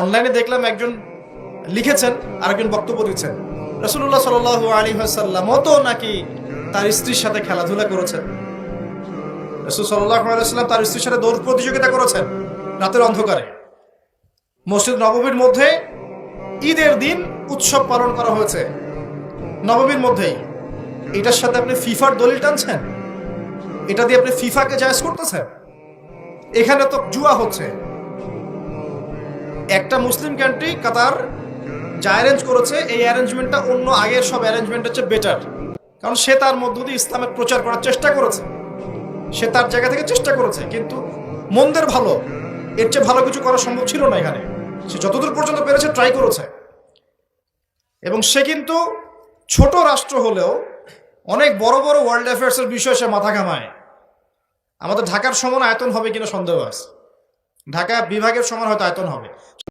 অনলাইনে দেখলাম একজন লিখেছেন আর একজন বক্তব্য দিচ্ছেন, রাসূলুল্লাহ সাল্লাল্লাহু আলাইহি ওয়াসাল্লামও তো নাকি তার স্ত্রীর সাথে খেলাধুলা করেছেন। রাসূল সাল্লাল্লাহু আলাইহি ওয়াসাল্লাম তার স্ত্রীর সাথে দৌড় প্রতিযোগিতা করেছেন রাতের অন্ধকারে। মসজিদ নববীর মধ্যে ঈদের দিন উৎসব পালন করা হয়েছে নববীর মধ্যেই। এটার সাথে আপনি ফিফার দলিল টানছেন, এটা দিয়ে আপনি ফিফাকে জায়েজ করতেছেন। এখানে তো জুয়া হচ্ছে। একটা মুসলিম কান্ট্রি কাতার যা অ্যারেঞ্জ করেছে, এই অ্যারেঞ্জমেন্টটা অন্য আগের সব অ্যারেঞ্জমেন্টের চেয়ে বেটার, কারণ সে তার মধ্য দিয়ে ইসলামের প্রচার করার চেষ্টা করেছে, সে তার জায়গা থেকে চেষ্টা করেছে। কিন্তু মন্দের ভালো, এর চেয়ে ভালো কিছু করা সম্ভব ছিল না এখানে। সে যতদূর পর্যন্ত পেরেছে ট্রাই করেছে, এবং সে কিন্তু ছোট রাষ্ট্র হলেও অনেক বড় বড় ওয়ার্ল্ড অ্যাফেয়ার্সের বিষয়ে সে মাথা ঘামায়। আমাদের ঢাকার সমান আয়তন হবে কিনা সন্দেহ আছে, ঢাকা বিভাগের সমান হয়তো আয়তন হবে।